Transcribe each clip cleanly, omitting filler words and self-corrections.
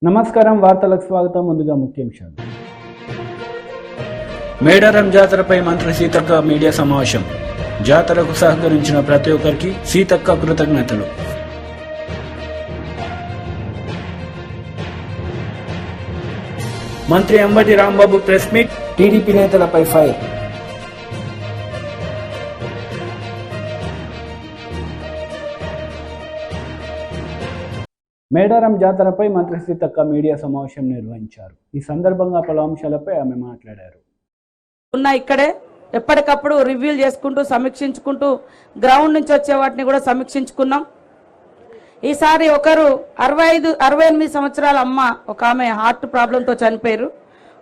నమస్కారం, వార్తలకు స్వాగతం. ముందుగా ముఖ్యాంశాలు. మేడారం జాతరపై మంత్రి సీతక్క మీడియా సమావేశం. జాతరకు సహకరించిన ప్రతి ఒక్కరికి సీతక్క కృతజ్ఞతలు. మంత్రి Ambati Rambabu press meet. TDP నేతలపై ఫైర్. మేడారం జాతరపై మంత్రి సీతక్క మీడియా సమావేశం నిర్వహించారు. ఈ సందర్భంగా పలు అంశాలపై ఆమె మాట్లాడారు. ఇక్కడే ఎప్పటికప్పుడు రివ్యూ చేసుకుంటూ సమీక్షించుకుంటూ గ్రౌండ్ నుంచి వచ్చే వాటిని కూడా సమీక్షించుకున్నాం. ఈసారి ఒకరు 68 సంవత్సరాల అమ్మ, ఒక ఆమె హార్ట్ ప్రాబ్లంతో చనిపోయారు.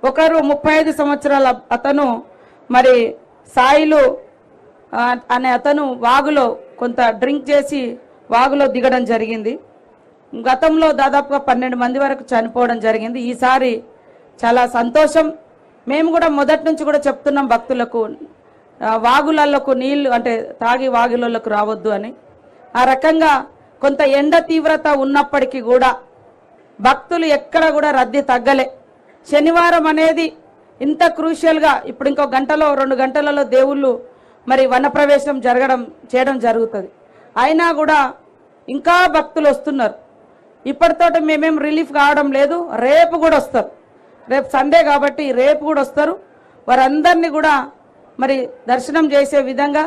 ఒకరు 35 సంవత్సరాల అతను, మరి సాయిలు అనే అతను వాగులో కొంత డ్రింక్ చేసి వాగులో దిగడం జరిగింది. గతంలో దాదాపుగా 12 మంది వరకు చనిపోవడం జరిగింది. ఈసారి చాలా సంతోషం. మేము కూడా మొదటి నుంచి కూడా చెప్తున్నాం భక్తులకు, వాగులలోకి నీళ్లు అంటే తాగి వాగులలోకి రావద్దు అని. ఆ రకంగా కొంత ఎండ తీవ్రత ఉన్నప్పటికీ కూడా భక్తులు ఎక్కడ కూడా రద్దీ తగ్గలే. శనివారం అనేది ఇంత క్రూషియల్గా ఇప్పుడు ఇంకో గంటలో 2 గంటలలో దేవుళ్ళు మరి వనప్రవేశం చేయడం జరుగుతుంది. అయినా కూడా ఇంకా భక్తులు వస్తున్నారు. ఇప్పటితోటి మేమేం రిలీఫ్ కావడం లేదు. రేపు కూడా వస్తారు. రేపు సండే కాబట్టి రేపు కూడా వస్తారు. వారందరినీ కూడా మరి దర్శనం చేసే విధంగా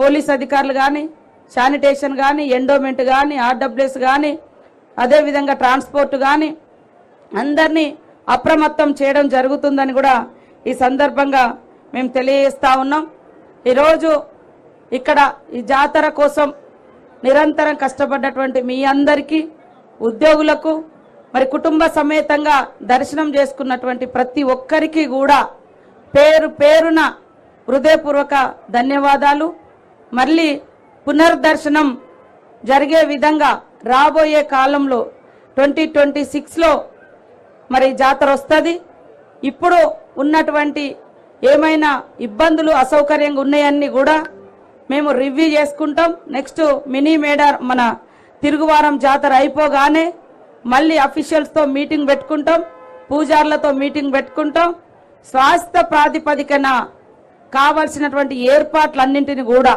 పోలీస్ అధికారులు కానీ, శానిటేషన్ కానీ, ఎండోమెంట్ కానీ, ఆర్డబ్ల్యూఎస్ కానీ, అదేవిధంగా ట్రాన్స్పోర్ట్ కానీ అందరినీ అప్రమత్తం చేయడం జరుగుతుందని కూడా ఈ సందర్భంగా మేము తెలియజేస్తా ఉన్నాం. ఈరోజు ఇక్కడ ఈ జాతర కోసం నిరంతరం కష్టపడ్డటువంటి మీ అందరికీ, ఉద్యోగులకు, మరి కుటుంబ సమేతంగా దర్శనం చేసుకున్నటువంటి ప్రతి ఒక్కరికి కూడా పేరు పేరున హృదయపూర్వక ధన్యవాదాలు. మళ్ళీ పునర్దర్శనం జరిగే విధంగా రాబోయే కాలంలో 2026లో మరి జాతర వస్తుంది. ఇప్పుడు ఉన్నటువంటి ఏమైనా ఇబ్బందులు అసౌకర్యంగా ఉన్నాయన్నీ కూడా మేము రివ్యూ చేసుకుంటాం. నెక్స్ట్ మినీ మేడారం మన తిరుగువారం జాతర అయిపోగానే మళ్ళీ అఫీషియల్స్తో మీటింగ్ పెట్టుకుంటాం, పూజార్లతో మీటింగ్ పెట్టుకుంటాం. స్వాస్థ్య ప్రాతిపదికన కావాల్సినటువంటి ఏర్పాట్లన్నింటినీ కూడా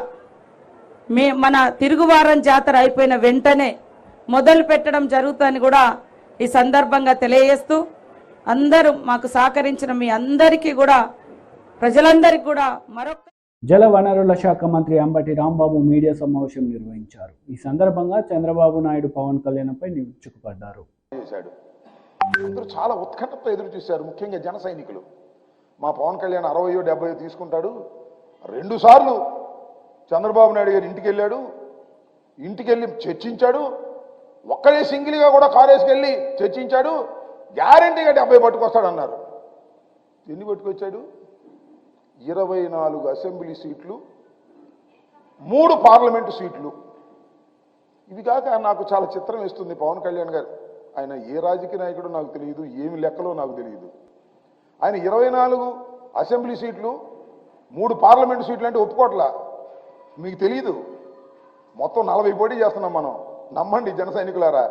మన తిరుగువారం జాతర అయిపోయిన వెంటనే మొదలు పెట్టడం జరుగుతుందని కూడా ఈ సందర్భంగా తెలియజేస్తూ, అందరూ మాకు సహకరించిన మీ అందరికీ కూడా, ప్రజలందరికీ కూడా మరొక జల వనరుల శాఖ మంత్రి అంబటి రాంబాబు మీడియా సమావేశం నిర్వహించారు. ఈ సందర్భంగా చంద్రబాబు నాయుడు పవన్ కళ్యాణ్పై విరుచుకుపడ్డారు. అందరూ చాలా ఉత్కంఠతో ఎదురు చూశారు. ముఖ్యంగా జన సైనికులు. మా పవన్ కళ్యాణ్ 60-70 తీసుకుంటాడు. 2 సార్లు చంద్రబాబు నాయుడు గారు ఇంటికి వెళ్ళాడు. ఇంటికి వెళ్ళి చర్చించాడు. ఒక్కడే సింగిల్గా కూడా కారేసుకెళ్ళి చర్చించాడు. గ్యారంటీగా 70 పట్టుకొస్తాడు అన్నారు. ఎన్ని పట్టుకొచ్చాడు? 24 అసెంబ్లీ సీట్లు, 3 పార్లమెంటు సీట్లు. ఇది కాక నాకు చాలా చిత్రం ఇస్తుంది పవన్ కళ్యాణ్ గారు. ఆయన ఏ రాజకీయ నాయకుడు నాకు తెలియదు, ఏమి లెక్కలో నాకు తెలియదు. ఆయన 24 అసెంబ్లీ సీట్లు, 3 పార్లమెంటు సీట్లు అంటే ఒప్పుకోట్లా. మీకు తెలియదు, మొత్తం 40 పోటీ చేస్తున్నాం మనం. నమ్మండి జన సైనికులారా.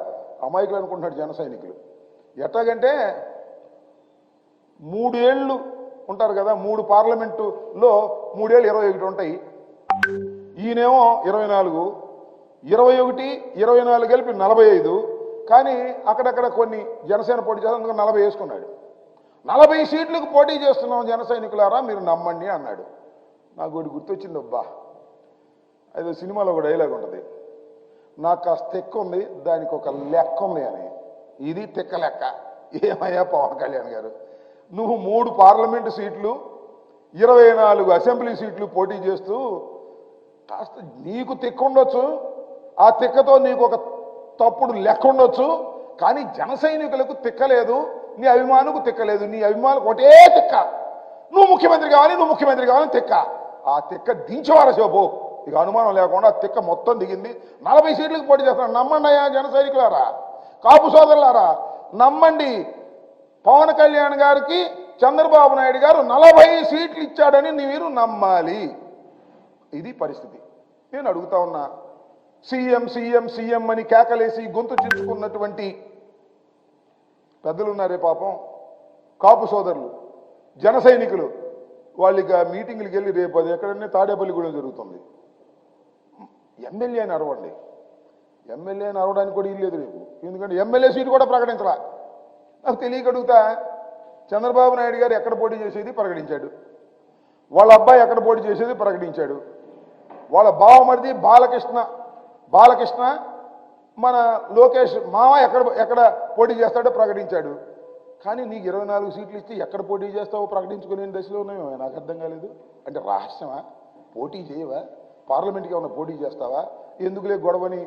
అమాయకులు అనుకుంటున్నాడు జన సైనికులు. ఎట్లాగంటే 3 ఏళ్ళు ఉంటారు కదా, 3 పార్లమెంటులో 3 ఏళ్ళు 21 ఉంటాయి. ఈయనేమో 24, 21, 24 కలిపి 45. కానీ అక్కడక్కడ కొన్ని జనసేన పోటీ చేస్తే అందుకని 40 వేసుకున్నాడు. 40 సీట్లకు పోటీ చేస్తున్నాం జన సైనికులారా, మీరు నమ్మండి అన్నాడు. నాకు ఒకటి గుర్తొచ్చింది. అబ్బా, అదే సినిమాలో ఒక డైలాగ్ ఉంటుంది, నాకు కాస్త తెక్క ఉంది, దానికి ఒక లెక్క ఉంది అని. ఇది తెక్క లెక్క. ఏమయ్యా పవన్ కళ్యాణ్ గారు, నువ్వు 3 పార్లమెంటు సీట్లు, 24 అసెంబ్లీ సీట్లు పోటీ చేస్తూ కాస్త నీకు తెక్క ఉండొచ్చు, ఆ తెక్కతో నీకు ఒక తప్పుడు లెక్క ఉండొచ్చు, కానీ జన సైనికులకు తిక్కలేదు, నీ అభిమానుకు తిక్కలేదు. నీ అభిమానులకు ఒకటే తిక్క, నువ్వు ముఖ్యమంత్రి కావాలి, నువ్వు ముఖ్యమంత్రి కావాలని తిక్క. ఆ తిక్క దించేవారా శోభు. ఇక అనుమానం లేకుండా ఆ తిక్క మొత్తం దిగింది. 40 సీట్లకు పోటీ చేస్తున్నాడు. నమ్మండి అయ్యా జన సైనికులారా, కాపు సోదరులారా, నమ్మండి. పవన్ కళ్యాణ్ గారికి చంద్రబాబు నాయుడు గారు 40 సీట్లు ఇచ్చాడని మీరు నమ్మాలి. ఇది పరిస్థితి. నేను అడుగుతా ఉన్నా, సీఎం సీఎం సీఎం అని కేకలేసి గొంతు చించుకున్నటువంటి పెద్దలు ఉన్నారే పాపం, కాపు సోదరులు, జన సైనికులు, వాళ్ళు ఇక మీటింగ్లకు వెళ్ళి రేపు అది ఎక్కడన్నా తాడేపల్లిగూడెం జరుగుతుంది. ఎమ్మెల్యేని అరవండి, ఎమ్మెల్యేని అరవడానికి కూడా ఇల్లేదు రేపు. ఎందుకంటే ఎమ్మెల్యే సీటు కూడా ప్రకటించరా. నాకు తెలియకడుగుతా, చంద్రబాబు నాయుడు గారు ఎక్కడ పోటీ చేసేది ప్రకటించాడు, వాళ్ళ అబ్బాయి ఎక్కడ పోటీ చేసేది ప్రకటించాడు, వాళ్ళ బావమరిది బాలకృష్ణ మన లోకేష్ మామ ఎక్కడ పోటీ చేస్తాడో ప్రకటించాడు. కానీ నీకు 24 సీట్లు ఇచ్చి ఎక్కడ పోటీ చేస్తావో ప్రకటించుకునే దశలో ఉన్నాయో నాకు అర్థం కాలేదు. అంటే రహస్యమా? పోటీ చేయవా? పార్లమెంట్కి ఏమైనా పోటీ చేస్తావా? ఎందుకులే గొడవని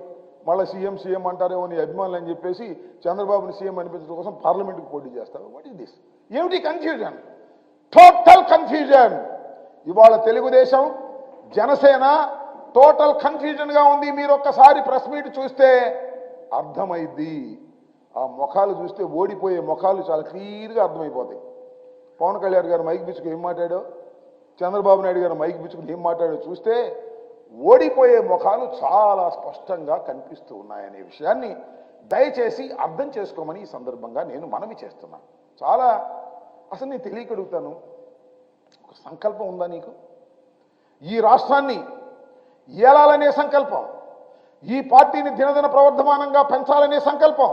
మళ్ళీ సీఎం అంటారేమో నీ అభిమానులు అని చెప్పేసి చంద్రబాబుని సీఎం అనిపించడం కోసం పార్లమెంట్కి పోటీ చేస్తావా? What is this? ఏమిటి కన్ఫ్యూజన్? Total confusion. ఇవాళ తెలుగుదేశం జనసేన టోటల్ కన్ఫ్యూజన్గా ఉంది. మీరు ఒక్కసారి ప్రెస్ మీట్ చూస్తే అర్థమైద్ది. ఆ ముఖాలు చూస్తే ఓడిపోయే ముఖాలు చాలా క్లియర్గా అర్థమైపోతాయి. పవన్ కళ్యాణ్ గారు మైక్ పిచ్చుకు ఏం మాట్లాడో, చంద్రబాబు నాయుడు గారు మైక్ పిచ్చుకుని ఏం మాట్లాడో చూస్తే ఓడిపోయే ముఖాలు చాలా స్పష్టంగా కనిపిస్తూ ఉన్నాయనే విషయాన్ని దయచేసి అర్థం చేసుకోమని ఈ సందర్భంగా నేను మనవి చేస్తున్నాను. చాలా అసలు నేను తెలియకడుగుతాను, ఒక సంకల్పం ఉందా నీకు? ఈ రాష్ట్రాన్ని ఏలాలనే సంకల్పం, ఈ పార్టీని దినదిన ప్రవర్ధమానంగా పెంచాలనే సంకల్పం,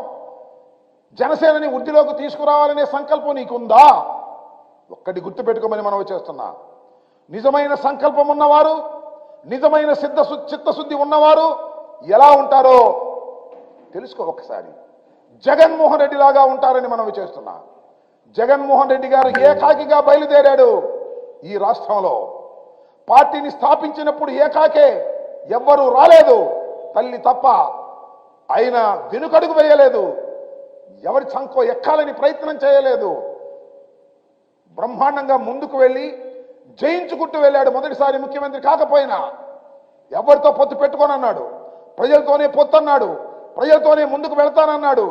జనసేనని వృద్ధిలోకి తీసుకురావాలనే సంకల్పం నీకుందా? ఒక్కటి గుర్తుపెట్టుకోమని మనం చేస్తున్నా. నిజమైన సంకల్పం ఉన్నవారు, నిజమైన చిత్తశుద్ధి ఉన్నవారు ఎలా ఉంటారో తెలుసుకో ఒక్కసారి. జగన్మోహన్ రెడ్డి లాగా ఉంటారని మనం చేస్తున్నా. జగన్మోహన్ రెడ్డి గారు ఏకాకిగా బయలుదేరాడు ఈ రాష్ట్రంలో. పార్టీని స్థాపించినప్పుడు ఏకాకే, ఎవ్వరూ రాలేదు, తల్లి తప్ప. ఆయన వెనుకడుగు వేయలేదు, ఎవరి చంకో ఎక్కాలని ప్రయత్నం చేయలేదు. బ్రహ్మాండంగా ముందుకు వెళ్ళి జయించుకుంటూ వెళ్ళాడు. మొదటిసారి ముఖ్యమంత్రి కాకపోయినా ఎవరితో పొత్తు పెట్టుకోనన్నాడు, ప్రజలతోనే పొత్తు అన్నాడు, ప్రజలతోనే ముందుకు వెళ్తానన్నాడు.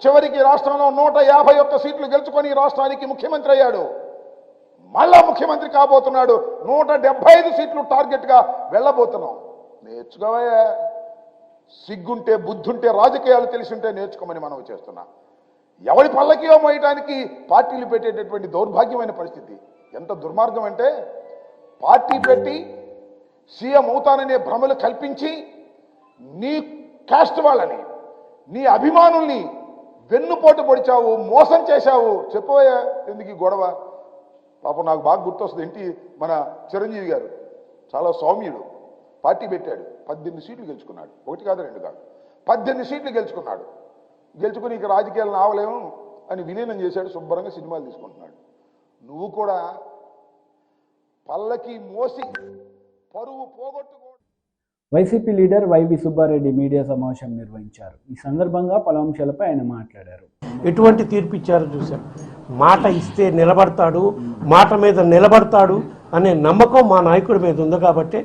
చివరికి రాష్ట్రంలో 151 సీట్లు గెలుచుకొని రాష్ట్రానికి ముఖ్యమంత్రి అయ్యాడు. మళ్ళా ముఖ్యమంత్రి కాబోతున్నాడు. 175 సీట్లు టార్గెట్గా వెళ్ళబోతున్నాం. నేర్చుకోవయ్యా, సిగ్గుంటే బుద్ధుంటే రాజకీయాలు తెలిసి ఉంటే నేర్చుకోమని మనం చేస్తున్నాం. ఎవరి పల్లకియో మోయడానికి పార్టీలు పెట్టేటటువంటి దౌర్భాగ్యమైన పరిస్థితి. ఎంత దుర్మార్గం అంటే, పార్టీ పెట్టి సీఎం అవుతాననే భ్రమలు కల్పించి నీ కాస్ట్ వాళ్ళని, నీ అభిమానుల్ని వెన్నుపోటు పొడిచావు, మోసం చేశావు. చెప్పబోయా ఎందుకు ఈ గొడవ? పాపం నాకు బాగా గుర్తొస్తుంది, మన చిరంజీవి గారు చాలా సౌమ్యుడు, పార్టీ పెట్టాడు, 18 సీట్లు గెలుచుకున్నాడు. 1 కాదు 2 కాదు, 18 సీట్లు గెలుచుకున్నాడు. గెలుచుకుని ఇక రాజకీయాలు ఆవలేము అని విలీనం చేశాడు, శుభ్రంగా సినిమాలు తీసుకుంటున్నాడు. నువ్వు కూడా పల్లకి మోసి పరువు పోగొట్టుకో. వైసీపీ లీడర్ వైవి సుబ్బారెడ్డి మీడియా సమావేశం నిర్వహించారు. ఈ సందర్భంగా పలు అంశాలపై ఆయన మాట్లాడారు. ఎటువంటి తీర్పు ఇచ్చారో చూశారు. మాట ఇస్తే నిలబడతాడు, మాట మీద నిలబడతాడు అనే నమ్మకం మా నాయకుడి మీద ఉంది కాబట్టి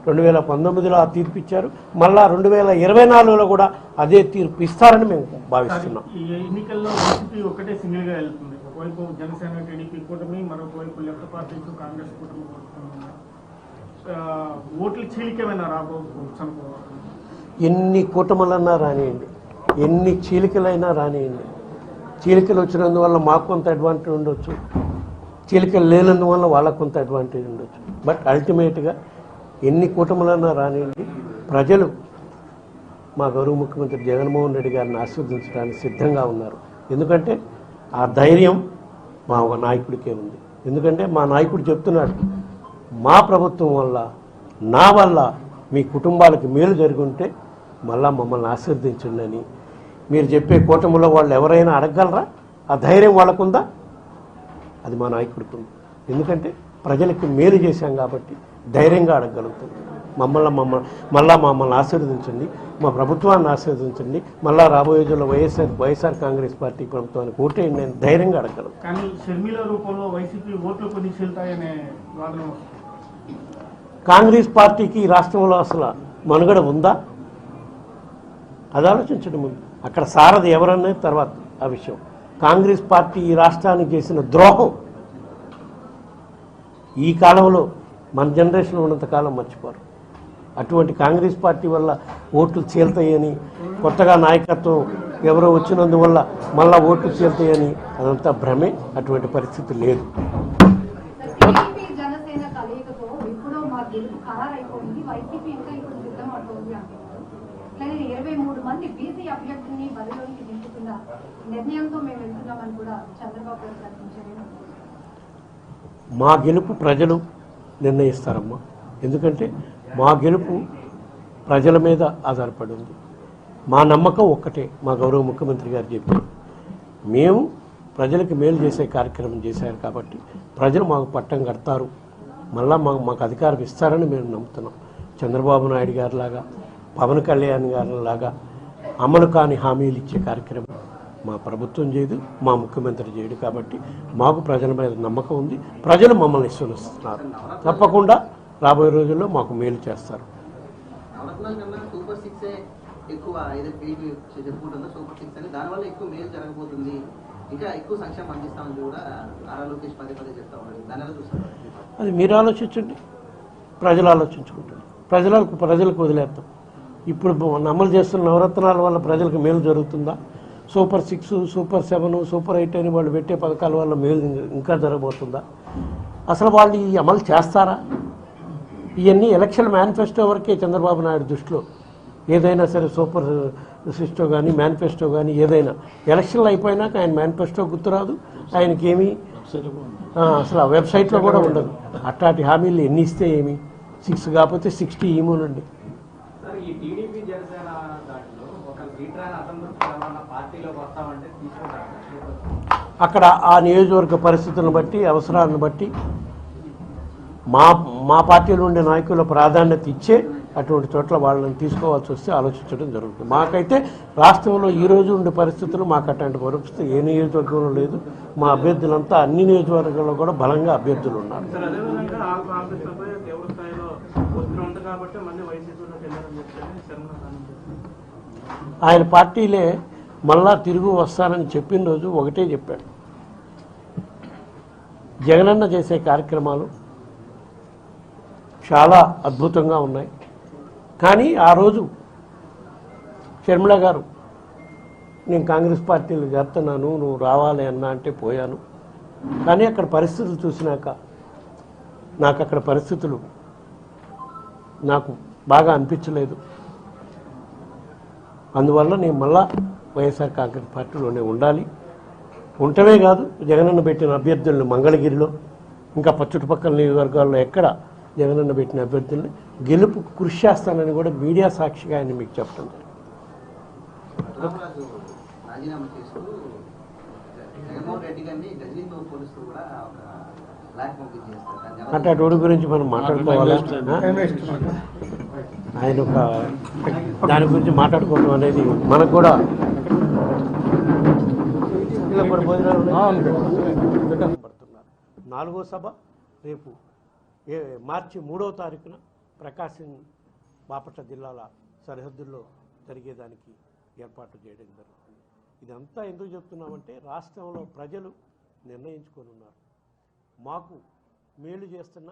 2019లో ఆ తీర్పు ఇచ్చారు. మళ్ళా 2024లో కూడా అదే తీర్పు ఇస్తారని మేము భావిస్తున్నాం. ఈ ఎన్నికల్లో వైసీపీ ఒకటే సింగిల్ గా వెళ్తుంది. ఒకవైపు జనసేన టీడీపీ కూటమి, మరొకవైపు లెఫ్ట్ పార్టీస్ కాంగ్రెస్ కూటమి. ఓట్లు చీలికేమైనా రాబోవచ్చు. ఎన్ని కూటములన్నా రానియండి, ఎన్ని చీలికలైనా రానియండి. చీలికలు వచ్చినందువల్ల మాకు కొంత అడ్వాంటేజ్ ఉండొచ్చు, చీలికలు లేనందువల్ల వాళ్ళకు కొంత అడ్వాంటేజ్ ఉండొచ్చు. బట్ అల్టిమేట్గా ఎన్ని కూటములన్నా రానియండి, ప్రజలు మా గౌరవ ముఖ్యమంత్రి జగన్మోహన్ రెడ్డి గారిని ఆశీర్వదించడానికి సిద్ధంగా ఉన్నారు. ఎందుకంటే ఆ ధైర్యం మా నాయకుడికే ఉంది. ఎందుకంటే మా నాయకుడు చెప్తున్నాడు, మా ప్రభుత్వం వల్ల, నా వల్ల మీ కుటుంబాలకు మేలు జరుగుంటే మళ్ళా మమ్మల్ని ఆశీర్వదించండి అని. మీరు చెప్పే కూటమిలో వాళ్ళు ఎవరైనా అడగగలరా? ఆ ధైర్యం వాళ్ళకుందా? అది మా నాయకుడికి ఉంది. ఎందుకంటే ప్రజలకు మేలు చేశాం కాబట్టి ధైర్యంగా అడగగలుగుతాం. మమ్మల్ని ఆశీర్వదించండి, మా ప్రభుత్వాన్ని ఆశీర్వదించండి, మళ్ళా రాబోయే రోజుల్లో వైఎస్ఆర్ కాంగ్రెస్ పార్టీ ప్రభుత్వానికి ఓటేయండి అని ధైర్యంగా అడగలం. కానీ షర్మిల రూపంలో వైసీపీ ఓట్లు కొన్ని చీలుతాయనే వాదన. కాంగ్రెస్ పార్టీకి ఈ రాష్ట్రంలో అసలు మనుగడ ఉందా? అది ఆలోచించడం ముందు. అక్కడ సారథి ఎవరనేది తర్వాత ఆ విషయం. కాంగ్రెస్ పార్టీ ఈ రాష్ట్రానికి చేసిన ద్రోహం ఈ కాలంలో మన జనరేషన్లో ఉన్నంతకాలం మర్చిపోరు. అటువంటి కాంగ్రెస్ పార్టీ వల్ల ఓట్లు చీల్తాయని కొత్తగా నాయకత్వం ఎవరో వచ్చినందువల్ల మళ్ళా ఓట్లు చేరుతాయని అదంతా భ్రమే. అటువంటి పరిస్థితి లేదు. టీడీపీ జనసేన కలయికతో ఇప్పుడు మా గెలుపు ఖరారైపోయింది, వైసీపీ ఇంకా ఇప్పుడు సిద్ధమవుతోంది అంటున్నారు. కానీ 23 మంది బీసీ అభ్యర్థుల్ని బరిలోకి దింపుతున్న నిర్ణయంతో మేము వెళ్తున్నామని కూడా చంద్రబాబు గారు ప్రకటించారు. మా గెలుపు ప్రజలు నిర్ణయిస్తారమ్మా. ఎందుకంటే మా గెలుపు ప్రజల మీద ఆధారపడి ఉంది. మా నమ్మకం ఒక్కటే, మా గౌరవ ముఖ్యమంత్రి గారు చెప్పారు, మేము ప్రజలకు మేలు చేసే కార్యక్రమం చేశారు కాబట్టి ప్రజలు మాకు పట్టం కడతారు, మళ్ళా మాకు అధికారం ఇస్తారని మేము నమ్ముతున్నాం. చంద్రబాబు నాయుడు గారిలాగా, పవన్ కళ్యాణ్ గారిలాగా అమలు కాని హామీలు ఇచ్చే కార్యక్రమం మా ప్రభుత్వం చేయదు, మా ముఖ్యమంత్రి చేయడు. కాబట్టి మాకు ప్రజల మీద నమ్మకం ఉంది. ప్రజలు మమ్మల్ని విశ్వసిస్తున్నారు. తప్పకుండా రాబోయే రోజుల్లో మాకు మేలు చేస్తారు. ఎక్కువ చెప్పుకుంటుందో సూపర్ 6 అని, దానివల్ల ఎక్కువ మేలు జరగబోతుంది, ఇంకా ఎక్కువ సంక్షేమం అందిస్తామని కూడా నారా లోకేష్ పదే చెప్తా ఉన్నారు. దాని ఎలా చూస్తారు? అది మీరు ఆలోచించండి, ప్రజలు ఆలోచించుకుంటారు. ప్రజలకు వదిలేస్తాం. ఇప్పుడు అమలు చేస్తున్న నవరత్నాల వల్ల ప్రజలకు మేలు జరుగుతుందా? సూపర్ 6, సూపర్ 7, సూపర్ 8 అని వాళ్ళు పెట్టే పథకాల వల్ల మేలు ఇంకా జరగబోతుందా? అసలు వాళ్ళు ఈ అమలు చేస్తారా? ఇవన్నీ ఎలక్షన్ మేనిఫెస్టో వరకే చంద్రబాబు నాయుడు దృష్టిలో. ఏదైనా సరే సూపర్ సిస్టో కానీ మేనిఫెస్టో కానీ ఏదైనా ఎలక్షన్లు అయిపోయినాక ఆయన మేనిఫెస్టో గుర్తురాదు, ఆయనకేమీ అసలు ఆ వెబ్సైట్లో కూడా ఉండదు. అట్లాంటి హామీలు ఎన్ని ఇస్తే ఏమి? 6 కాకపోతే 60 ఇవ్వనండి. అక్కడ ఆ నియోజకవర్గ పరిస్థితులను బట్టి, అవసరాలను బట్టి మా పార్టీలో ఉండే నాయకుల ప్రాధాన్యత ఇచ్చే అటువంటి చోట్ల వాళ్ళని తీసుకోవాల్సి వస్తే ఆలోచించడం జరుగుతుంది. మాకైతే రాష్ట్రంలో ఈరోజు ఉండే పరిస్థితులు మాకు అట్లాంటి పరిస్థితి ఏ నియోజకవర్గంలో లేదు. మా అభ్యర్థులంతా అన్ని నియోజకవర్గాల్లో కూడా బలంగా అభ్యర్థులు ఉన్నారు. ఆయన పార్టీలే మళ్ళా తిరుగు వస్తానని చెప్పిన రోజు ఒకటే చెప్పాడు, జగనన్న చేసే కార్యక్రమాలు చాలా అద్భుతంగా ఉన్నాయి. కానీ ఆ రోజు షర్మిల గారు నేను కాంగ్రెస్ పార్టీలో చేస్తున్నాను, నువ్వు రావాలి అన్నా అంటే పోయాను. కానీ అక్కడ పరిస్థితులు చూసినాక నాకు అక్కడ పరిస్థితులు నాకు బాగా అనిపించలేదు. అందువల్ల నేను మళ్ళా వైఎస్ఆర్ కాంగ్రెస్ పార్టీలోనే ఉండాలి. ఉండటమే కాదు, జగనన్న పెట్టిన అభ్యర్థులను మంగళగిరిలో ఇంకా చుట్టుపక్కల నియోజకవర్గాల్లో ఎక్కడ జగనన్న పెట్టిన అభ్యర్థుల్ని గెలుపు కృషి చేస్తానని కూడా మీడియా సాక్షిగా ఆయన మీకు చెప్పడం అంటే అటు గురించి మనం మాట్లాడుకోవాలి. ఆయన ఒక దాని గురించి మాట్లాడుకోవడం అనేది మనకు కూడా నాలుగో సభ రేపు మార్చి 3వ తారీఖున ప్రకాశం బాపట్ల జిల్లాల సరిహద్దుల్లో జరిగేదానికి ఏర్పాటు చేయడం జరుగుతుంది. ఇదంతా ఎందుకు చెప్తున్నామంటే రాష్ట్రంలో ప్రజలు నిర్ణయించుకొని ఉన్నారు. మాకు మేలు చేస్తున్న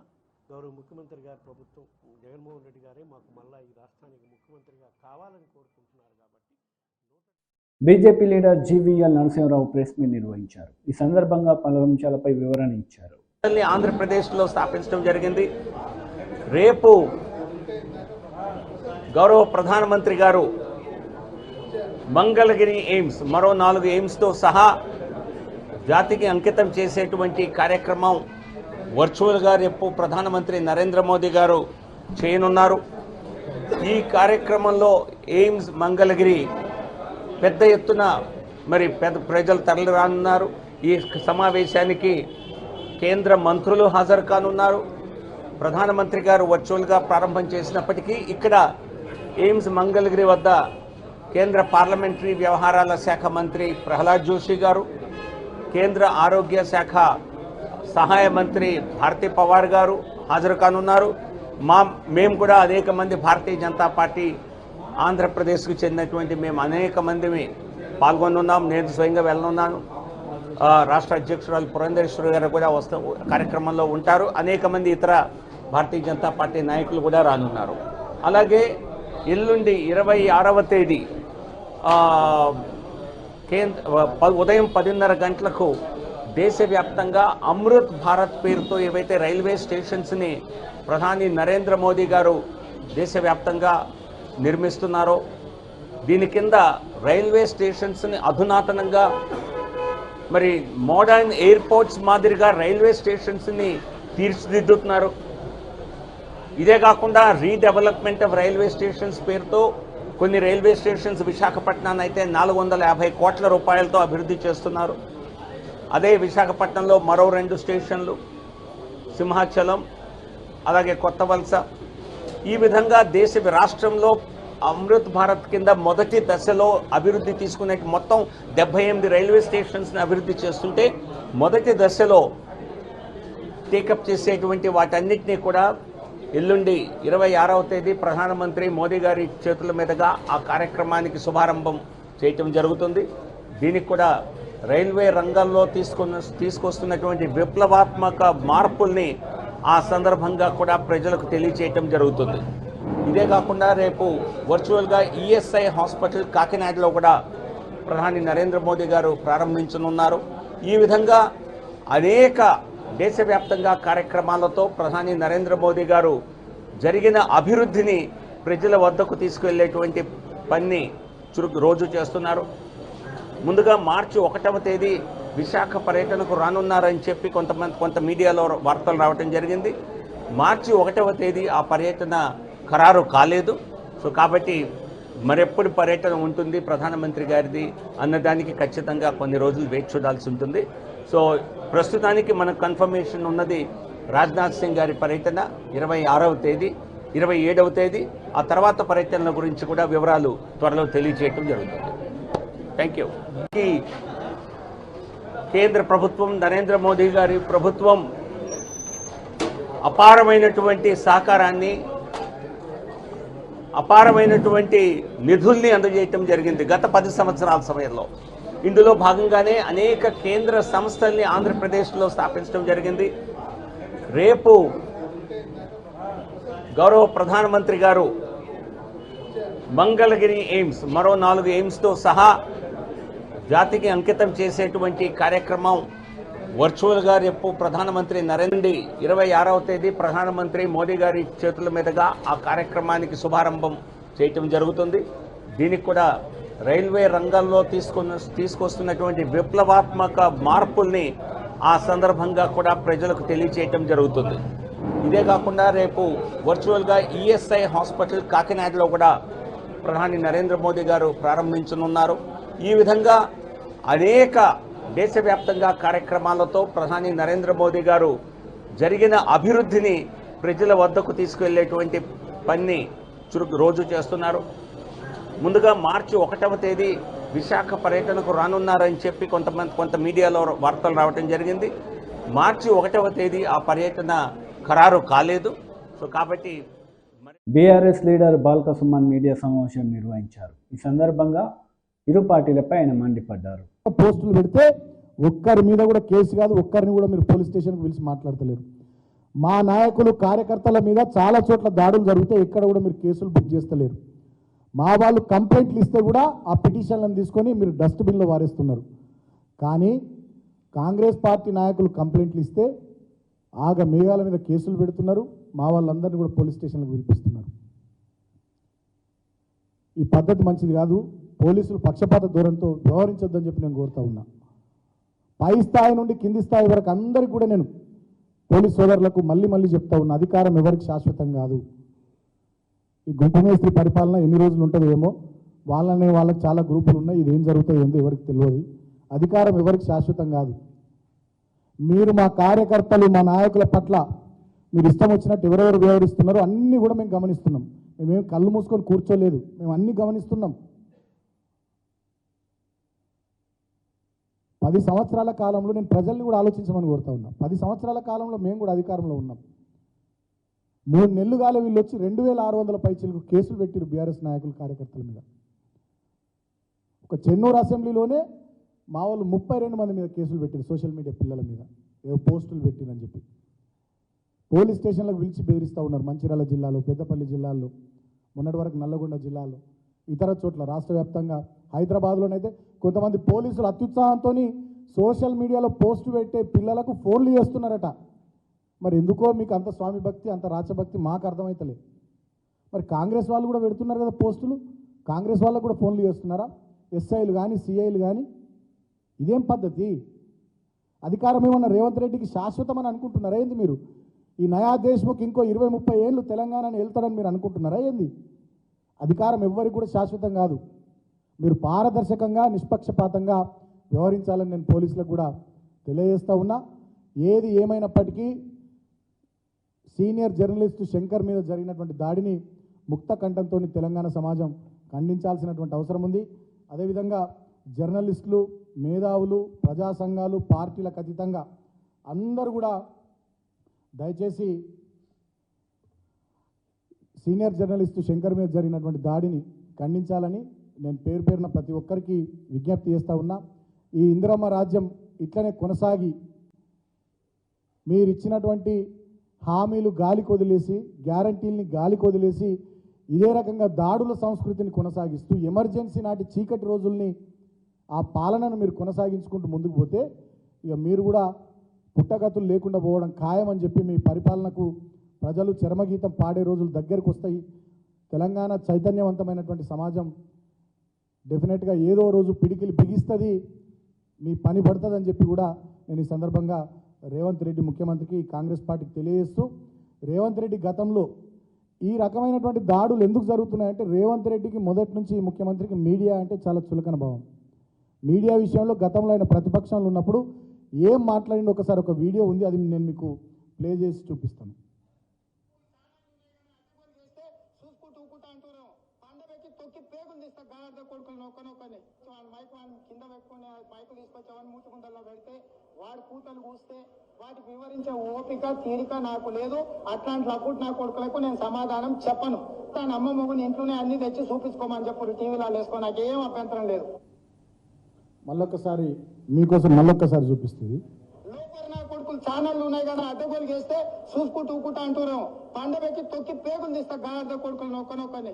గౌరవ ముఖ్యమంత్రి గారి ప్రభుత్వం జగన్మోహన్ రెడ్డి గారే మాకు మళ్ళా ఈ రాష్ట్రానికి ముఖ్యమంత్రిగా కావాలని కోరుకుంటున్నారు. కాబట్టి BJP leader GVL Narasimha Rao press meet నిర్వహించారు. ఈ సందర్భంగా పలు అంశాలపై వివరణ ఇచ్చారు. ఆంధ్రప్రదేశ్లో స్థాపించడం జరిగింది. రేపు గౌరవ ప్రధానమంత్రి గారు మంగళగిరి ఎయిమ్స్ మరో 4 ఎయిమ్స్తో సహా జాతికి అంకితం చేసేటువంటి కార్యక్రమం వర్చువల్గా రేపు ప్రధానమంత్రి నరేంద్ర మోదీ గారు చేయనున్నారు. ఈ కార్యక్రమంలో ఎయిమ్స్ మంగళగిరి పెద్ద ఎత్తున ప్రజలు తరలి రానున్నారు. ఈ సమావేశానికి కేంద్ర మంత్రులు హాజరు కానున్నారు. ప్రధానమంత్రి గారు వర్చువల్గా ప్రారంభం చేసినప్పటికీ ఇక్కడ ఎయిమ్స్ మంగళగిరి వద్ద కేంద్ర పార్లమెంటరీ వ్యవహారాల శాఖ మంత్రి ప్రహ్లాద్ జోషి గారు, కేంద్ర ఆరోగ్య శాఖ సహాయ మంత్రి భారతీ పవార్ గారు హాజరు కానున్నారు. మేము కూడా అనేక మంది భారతీయ జనతా పార్టీ ఆంధ్రప్రదేశ్కు చెందినటువంటి మేము అనేక మంది పాల్గొనున్నాం. నేను స్వయంగా వెళ్ళనున్నాను. రాష్ట్ర అధ్యక్షురాలు పురంధేశ్వరి గారు కూడా కార్యక్రమంలో ఉంటారు. అనేక మంది ఇతర భారతీయ జనతా పార్టీ నాయకులు కూడా రానున్నారు. అలాగే ఎల్లుండి 26వ తేదీ ఉదయం 10:30 గంటలకు దేశవ్యాప్తంగా అమృత్ భారత్ పేరుతో ఏవైతే రైల్వే స్టేషన్స్ని ప్రధాని నరేంద్ర మోదీ గారు దేశవ్యాప్తంగా నిర్మిస్తున్నారో దీని కింద రైల్వే స్టేషన్స్ని అధునాతనంగా మరి మోడర్న్ ఎయిర్పోర్ట్స్ మాదిరిగా రైల్వే స్టేషన్స్ని తీర్చిదిద్దుతున్నారు. ఇదే కాకుండా రీడెవలప్మెంట్ ఆఫ్ రైల్వే స్టేషన్స్ పేరుతో కొన్ని రైల్వే స్టేషన్స్ విశాఖపట్నాన్ని అయితే 450 కోట్ల రూపాయలతో అభివృద్ధి చేస్తున్నారు. అదే విశాఖపట్నంలో మరో 2 స్టేషన్లు సింహాచలం అలాగే కొత్త వలస, ఈ విధంగా రాష్ట్రంలో అమృత్ భారత్ కింద మొదటి దశలో అభివృద్ధి తీసుకునే మొత్తం 78 రైల్వే స్టేషన్స్ని అభివృద్ధి చేస్తుంటే మొదటి దశలో టేకప్ చేసేటువంటి వాటన్నిటినీ కూడా ఎల్లుండి 26వ తేదీ ప్రధానమంత్రి మోదీ గారి చేతుల మీదుగా ఆ కార్యక్రమానికి శుభారంభం చేయటం జరుగుతుంది. దీనికి కూడా రైల్వే రంగంలో తీసుకొస్తున్నటువంటి విప్లవాత్మక మార్పుల్ని ఆ సందర్భంగా కూడా ప్రజలకు తెలియచేయటం జరుగుతుంది. ఇదే కాకుండా రేపు వర్చువల్గా ఈఎస్ఐ హాస్పిటల్ కాకినాడలో కూడా ప్రధాని నరేంద్ర మోదీ గారు ప్రారంభించనున్నారు. ఈ విధంగా అనేక దేశవ్యాప్తంగా కార్యక్రమాలతో ప్రధాని నరేంద్ర మోదీ గారు జరిగిన అభివృద్ధిని ప్రజల వద్దకు తీసుకువెళ్ళేటువంటి పని రోజు చేస్తున్నారు. ముందుగా మార్చి 1వ తేదీ విశాఖ పర్యటనకు రానున్నారని చెప్పి కొంత మీడియాలో వార్తలు రావడం జరిగింది. మార్చి 1వ తేదీ ఆ పర్యటన ఖరారు కాలేదు. సో కాబట్టి మరెప్పుడు పర్యటన ఉంటుంది ప్రధానమంత్రి గారిది అన్నదానికి ఖచ్చితంగా కొన్ని రోజులు వేచి చూడాల్సి ఉంటుంది. సో ప్రస్తుతానికి మనకు కన్ఫర్మేషన్ ఉన్నది రాజ్నాథ్ సింగ్ గారి పర్యటన 26వ తేదీ, 27వ తేదీ. ఆ తర్వాత పర్యటనల గురించి కూడా వివరాలు త్వరలో తెలియజేయడం జరుగుతుంది. Thank you. కేంద్ర ప్రభుత్వం, నరేంద్ర మోదీ గారి ప్రభుత్వం అపారమైనటువంటి సహకారాన్ని, అపారమైనటువంటి నిధుల్ని అందజేయటం జరిగింది గత 10 సంవత్సరాల సమయంలో. ఇందులో భాగంగానే అనేక కేంద్ర సంస్థల్ని ఆంధ్రప్రదేశ్లో స్థాపించడం జరిగింది. రేపు గౌరవ ప్రధానమంత్రి గారు మంగళగిరి ఎయిమ్స్, మరో 4 ఎయిమ్స్తో సహా జాతికి అంకితం చేసేటువంటి కార్యక్రమం వర్చువల్గా రేపు ప్రధానమంత్రి నరేంద్ర 26వ తేదీ ప్రధానమంత్రి మోదీ గారి చేతుల మీదుగా ఆ కార్యక్రమానికి శుభారంభం చేయటం జరుగుతుంది. దీనికి కూడా రైల్వే రంగంలో తీసుకొస్తున్నటువంటి విప్లవాత్మక మార్పుల్ని ఆ సందర్భంగా కూడా ప్రజలకు తెలియచేయటం జరుగుతుంది. ఇదే కాకుండా రేపు వర్చువల్గా ఈఎస్ఐ హాస్పిటల్ కాకినాడలో కూడా ప్రధాని నరేంద్ర మోదీ గారు ప్రారంభించనున్నారు. ఈ విధంగా అనేక దేశవ్యాప్తంగా కార్యక్రమాలతో ప్రధాని నరేంద్ర మోదీ గారు జరిగిన అభివృద్ధిని ప్రజల వద్దకు తీసుకువెళ్ళేటువంటి పని రోజు చేస్తున్నారు. ముందుగా మార్చి 1వ తేదీ విశాఖ పర్యటనకు రానున్నారని చెప్పి కొంత మీడియాలో వార్తలు రావడం జరిగింది. మార్చి 1వ తేదీ ఆ పర్యటన ఖరారు కాలేదు. సో కాబట్టి BRS leader Balka Suman media సమావేశం నిర్వహించారు. ఈ సందర్భంగా ఇరు పార్టీలపై ఆయన మండిపడ్డారు. పోస్టులు పెడితే ఒక్కరి మీద కూడా కేసు కాదు, ఒక్కరిని కూడా మీరు పోలీస్ స్టేషన్కి పిలిచి మాట్లాడతలేరు. మా నాయకులు కార్యకర్తల మీద చాలా చోట్ల దాడులు జరిగితే ఎక్కడ కూడా మీరు కేసులు బుక్ చేస్తలేరు. మా వాళ్ళు కంప్లైంట్లు ఇస్తే కూడా ఆ పిటిషన్లను తీసుకొని మీరు డస్ట్బిన్లో వారేస్తున్నారు. కానీ కాంగ్రెస్ పార్టీ నాయకులు కంప్లైంట్లు ఇస్తే ఆగ మేఘాల మీద కేసులు పెడుతున్నారు, మా వాళ్ళందరినీ కూడా పోలీస్ స్టేషన్లకు పిలిపిస్తున్నారు. ఈ పద్ధతి మంచిది కాదు. పోలీసులు పక్షపాత ధోరణితో వ్యవహరించొద్దని చెప్పి నేను కోరుతా ఉన్నా. పై స్థాయి నుండి కింది స్థాయి వరకు అందరికీ కూడా నేను పోలీస్ సోదరులకు మళ్ళీ చెప్తా ఉన్నా, అధికారం ఎవరికి శాశ్వతం కాదు. ఈ గుంపు మేస్త్రి పరిపాలన ఎన్ని రోజులు ఉంటుందో ఏమో, వాళ్ళకి చాలా గ్రూపులు ఉన్నాయి, ఇదేం జరుగుతుందో ఏందో ఎవరికి తెలియదు. అధికారం ఎవరికి శాశ్వతం కాదు. మీరు మా కార్యకర్తలు, మా నాయకుల పట్ల మీరు ఇష్టం వచ్చినట్టు ఎవరెవరు వ్యవహరిస్తున్నారో అన్నీ కూడా మేము గమనిస్తున్నాం. మేమేం కళ్ళు మూసుకొని కూర్చోలేదు, మేము అన్నీ గమనిస్తున్నాం. 10 సంవత్సరాల కాలంలో నేను ప్రజల్ని కూడా ఆలోచించమని కోరుతా ఉన్నా. 10 సంవత్సరాల కాలంలో మేము కూడా అధికారంలో ఉన్నాం. 3 నెలలు కాలే వీళ్ళు వచ్చి 2600 పైచీలకు కేసులు పెట్టిరు బీఆర్ఎస్ నాయకులు, కార్యకర్తల మీద. ఒక చెన్నూరు అసెంబ్లీలోనే మా వాళ్ళు 32 మంది మీద కేసులు పెట్టిరు, సోషల్ మీడియా పిల్లల మీద ఏవో పోస్టులు పెట్టిరని చెప్పి. పోలీస్ స్టేషన్లకు పిలిచి బెదిరిస్తూ ఉన్నారు. మంచిర్యాల జిల్లాలో, పెద్దపల్లి జిల్లాల్లో, మొన్నటి వరకు నల్లగొండ జిల్లాలో, ఇతర చోట్ల రాష్ట్ర వ్యాప్తంగా హైదరాబాద్లోనైతే కొంతమంది పోలీసులు అత్యుత్సాహంతో సోషల్ మీడియాలో పోస్టు పెట్టే పిల్లలకు ఫోన్లు చేస్తున్నారట. మరి ఎందుకో మీకు అంత స్వామి భక్తి, అంత రాచభక్తి మాకు అర్థమవుతలే. మరి కాంగ్రెస్ వాళ్ళు కూడా పెడుతున్నారు కదా పోస్టులు, కాంగ్రెస్ వాళ్ళకు కూడా ఫోన్లు చేస్తున్నారా? ఎస్ఐలు కానీ సిఐలు కానీ? ఇదేం పద్ధతి? అధికారం ఏమన్నా రేవంత్ రెడ్డికి శాశ్వతమని అనుకుంటున్నారా ఏంది మీరు? ఈ నయా దేశ్ముఖ్ ఇంకో 20-30 ఏళ్ళు తెలంగాణని వెళ్తాడని మీరు అనుకుంటున్నారా ఏంది? అధికారం ఎవ్వరికి కూడా శాశ్వతం కాదు. మీరు పారదర్శకంగా నిష్పక్షపాతంగా వ్యవహరించాలని నేను పోలీసులకు కూడా తెలియజేస్తూ ఉన్నా. ఏది ఏమైనప్పటికీ సీనియర్ జర్నలిస్టు శంకర్ మీద జరిగినటువంటి దాడిని ముక్త కంఠంతో తెలంగాణ సమాజం ఖండించాల్సినటువంటి అవసరం ఉంది. అదేవిధంగా జర్నలిస్టులు, మేధావులు, ప్రజా సంఘాలు, పార్టీలకు అతీతంగా అందరూ కూడా దయచేసి సీనియర్ జర్నలిస్టు శంకర్ మీద జరిగినటువంటి దాడిని ఖండించాలని నేను పేరు పేరున ప్రతి ఒక్కరికి విజ్ఞప్తి చేస్తూ ఉన్నా. ఈ ఇందిరమ్మ రాజ్యం ఇట్లనే కొనసాగి మీరు ఇచ్చినటువంటి హామీలు గాలికి వదిలేసి, గ్యారంటీల్ని గాలికి వదిలేసి ఇదే రకంగా దాడుల సంస్కృతిని కొనసాగిస్తూ ఎమర్జెన్సీ నాటి చీకటి రోజుల్ని ఆ పాలనను మీరు కొనసాగించుకుంటూ ముందుకు పోతే ఇక మీరు కూడా పుట్టగతులు లేకుండా పోవడం ఖాయమని చెప్పి మీ పరిపాలనకు ప్రజలు చరమగీతం పాడే రోజులు దగ్గరకు వస్తాయి. తెలంగాణ చైతన్యవంతమైనటువంటి సమాజం డెఫినెట్గా ఏదో రోజు పిడికిలు బిగిస్తుంది, మీ పని పడుతుందని చెప్పి కూడా నేను ఈ సందర్భంగా రేవంత్ రెడ్డి ముఖ్యమంత్రికి, కాంగ్రెస్ పార్టీకి తెలియజేస్తూ, రేవంత్ రెడ్డి గతంలో ఈ రకమైనటువంటి దాడులు ఎందుకు జరుగుతున్నాయంటే రేవంత్ రెడ్డికి మొదటి నుంచి ముఖ్యమంత్రికి మీడియా అంటే చాలా చులకన భావం. మీడియా విషయంలో గతంలో ఆయన ప్రతిపక్షంలో ఉన్నప్పుడు ఏం మాట్లాడింది ఒకసారి ఒక వీడియో ఉంది, అది నేను మీకు ప్లే చేసి చూపిస్తాను. వాడు కూతలు కూస్తే వాటికి వివరించే ఓపిక తీరిక నాకు లేదు. అట్లాంటి లప్పుడు నా కొడుకులకు నేను సమాధానం చెప్పను. తన అమ్మ మొగుని ఇంట్లోనే అన్ని తెచ్చి చూపించుకోమని చెప్పు, టీవీలో వేసుకో, నాకేం అభ్యంతరం లేదు. మళ్ళొక్కసారి మీకోసం మళ్ళొక్కసారి చూపిస్తుంది. లోపల నా కొడుకులు ఛానళ్ళు ఉన్నాయి కదా, అడ్డగోలు చేస్తే చూసుకుంటూ ఊకుంటా అంటున్నాం. పండబెట్టి తొక్కి పేగులు తీస్తా గాడిద కొడుకులు నొక్కనొక్కని.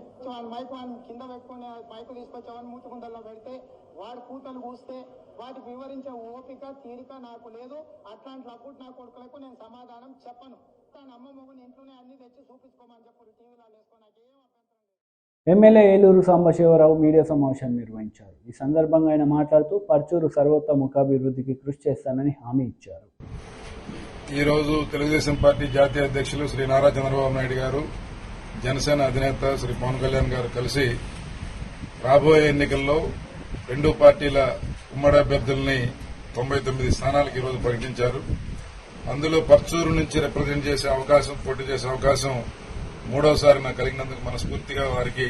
మైకు కింద పెట్టుకుని మైకు తీసుకొచ్చామని మూతుకుండల్లో పెడితే వాడు కూతలు కూస్తే వాటికి వివరించే ఓపిక తీరిక నాకు లేదు. అట్లాంటి లప్పుడు నా కొడుకులకు నేను సమాధానం చెప్పను. తన అమ్మ మొగుని ఇంట్లోనే అన్ని తెచ్చి చూపించుకోమని చెప్పు, టీవీలో వేసుకో, నాకేం అభ్యంతరం లేదు. ఎమ్మెల్యే ఏలూరు సాంబశివరావు మీడియా సమావేశం నిర్వహించారు. ఈ సందర్భంగా ఆయన మాట్లాడుతూ పర్చూరు సర్వోత్తముఖాభివృద్ధికి కృషి చేస్తానని హామీ ఇచ్చారు. ఈరోజు తెలుగుదేశం పార్టీ జాతీయ అధ్యక్షులు శ్రీ నారా చంద్రబాబు నాయుడు గారు, జనసేన అధినేత శ్రీ పవన్ కళ్యాణ్ గారు కలిసి రాబోయే ఎన్నికల్లో రెండు పార్టీల ఉమ్మడి అభ్యర్థుల్ని 99 స్థానాలకు ఈరోజు ప్రకటించారు. అందులో పర్చూరు నుంచి రిప్రజెంట్ చేసే అవకాశం, పోటీ చేసే అవకాశం మూడోసారి నాకు కలిగినందుకు మనస్ఫూర్తిగా వారికి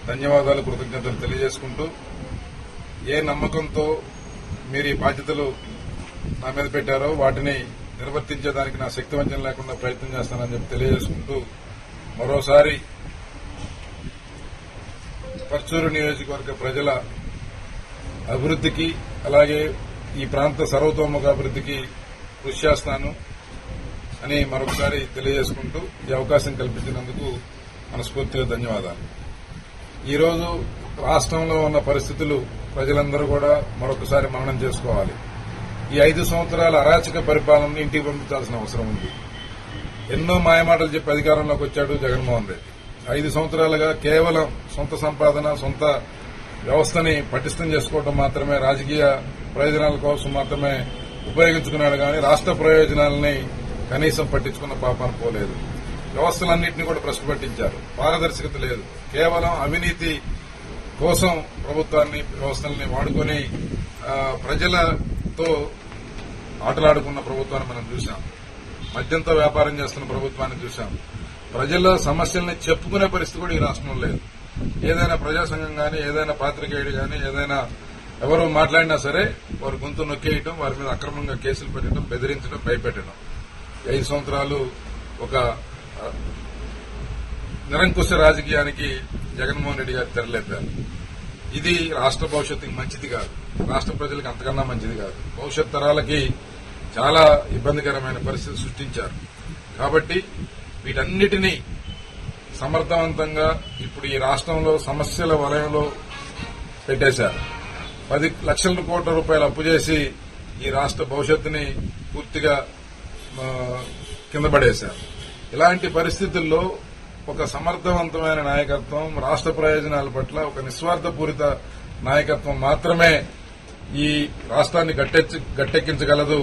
ధన్యవాదాలు, కృతజ్ఞతలు తెలియజేసుకుంటూ, ఏ నమ్మకంతో మీరు ఈ బాధ్యతలు నా మీద పెట్టారో వాటిని నిర్వర్తించేదానికి నా శక్తి వంచన లేకుండా ప్రయత్నం చేస్తానని చెప్పి తెలియజేసుకుంటూ, మరోసారి పర్చూరు నియోజకవర్గ ప్రజల అభివృద్ధికి అలాగే ఈ ప్రాంత సర్వతోముఖ అభివృద్ధికి కృషి చేస్తాను అని మరొకసారి తెలియజేసుకుంటూ ఈ అవకాశం కల్పించినందుకు మనస్ఫూర్తిగా ధన్యవాదాలు. ఈరోజు రాష్ట్రంలో ఉన్న పరిస్థితులు ప్రజలందరూ కూడా మరొకసారి మననం చేసుకోవాలి. ఈ 5 సంవత్సరాల అరాచక పరిపాలనను ఇంటికి పంపించాల్సిన అవసరం ఉంది. ఎన్నో మాయమాటలు చెప్పి అధికారంలోకి వచ్చాడు జగన్మోహన్ రెడ్డి. 5 సంవత్సరాలుగా కేవలం సొంత సంపాదన, సొంత వ్యవస్థని పటిష్టం చేసుకోవడం మాత్రమే, రాజకీయ ప్రయోజనాల కోసం మాత్రమే ఉపయోగించుకున్నాడు కానీ రాష్ట్ర ప్రయోజనాలని కనీసం పట్టించుకున్న పాపాన పోలేదు. వ్యవస్థలన్నింటినీ కూడా భ్రష్టు పట్టించారు. పారదర్శకత లేదు. కేవలం అవినీతి కోసం ప్రభుత్వాన్ని, వ్యవస్థల్ని వాడుకొని ప్రజలతో ఆటలాడుకున్న ప్రభుత్వాన్ని మనం చూశాం. మద్యంతో వ్యాపారం చేస్తున్న ప్రభుత్వాన్ని చూశాం. ప్రజల సమస్యల్ని చెప్పుకునే పరిస్థితి కూడా ఈ రాష్ట్రంలో లేదు. ఏదైనా ప్రజా సంఘం కానీ, ఏదైనా పాత్రికేయుడు కానీ, ఏదైనా ఎవరు మాట్లాడినా సరే వారి గొంతు నొక్కేయటం, వారి మీద అక్రమంగా కేసులు పెట్టడం, బెదిరించడం, భయపెట్టడం. 5 సంవత్సరాలు ఒక నిరంకుశ రాజకీయానికి జగన్మోహన్ రెడ్డి గారు తెరలేపారు. ఇది రాష్ట్ర భవిష్యత్తుకి మంచిది కాదు. రాష్ట్ర ప్రజలకు అంతకన్నా మంచిది కాదు. భవిష్యత్ తరాలకి చాలా ఇబ్బందికరమైన పరిస్థితి సృష్టించారు. కాబట్టి వీటన్నిటినీ సమర్థవంతంగా ఇప్పుడు ఈ రాష్ట్రంలో సమస్యల వలయంలో పెట్టేశారు. 10 లక్షల కోట్ల రూపాయలు అప్పు చేసి ఈ రాష్ట్ర భవిష్యత్తుని పూర్తిగా కింద పడేశారు. ఇలాంటి పరిస్థితుల్లో ఒక సమర్థవంతమైన నాయకత్వం, రాష్ట్ర ప్రయోజనాల పట్ల ఒక నిస్వార్థపూరిత నాయకత్వం మాత్రమే ఈ రాష్ట్రాన్ని గట్టెక్కించగలదు.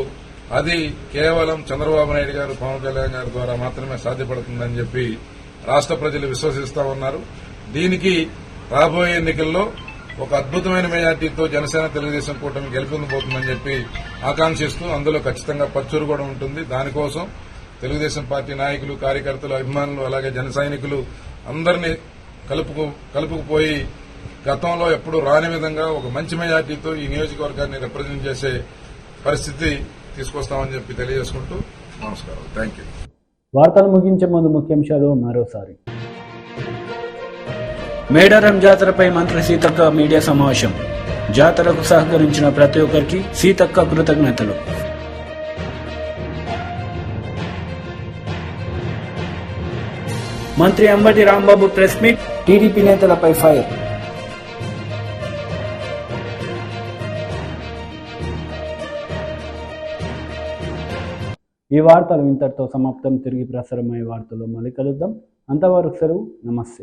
అది కేవలం చంద్రబాబు నాయుడు గారు, పవన్ కళ్యాణ్ గారి ద్వారా మాత్రమే సాధ్యపడుతుందని చెప్పి రాష్ట్ర ప్రజలు విశ్వసిస్తా ఉన్నారు. దీనికి రాబోయే ఎన్నికల్లో ఒక అద్భుతమైన మెజార్టీతో జనసేన తెలుగుదేశం కూటమి గెలుపొందబోతుందని చెప్పి ఆకాంక్షిస్తూ, అందులో ఖచ్చితంగా పచ్చూరు కూడా ఉంటుంది. దానికోసం తెలుగుదేశం పార్టీ నాయకులు, కార్యకర్తలు, అభిమానులు, అలాగే జన సైనికులు అందరినీ కలుపుకుపోయి గతంలో ఎప్పుడూ రాని విధంగా ఒక మంచి మెజార్టీతో ఈ నియోజకవర్గాన్ని రిప్రజెంట్ చేసే పరిస్థితి తీసుకొస్తామని చెప్పి తెలియజేసుకుంటూ నమస్కారం. Thank you. వార్తలు ముగించే ముందు ముఖ్యాంశాలు మరోసారి. మేడారం జాతరపై మంత్రి సీతక్క మీడియా సమావేశం. జాతరకు సహకరించిన ప్రతి ఒక్కరికి సీతక్క కృతజ్ఞతలు. మంత్రి Ambati Rambabu press meet. TDP నేతలపై ఫైర్. ఈ వార్తలు ఇంతటితో సమాప్తం. తిరిగి ప్రసారమయ్యే వార్తల్లో మళ్ళీ కలుద్దాం. అంతవరకు సెలవు. నమస్తే.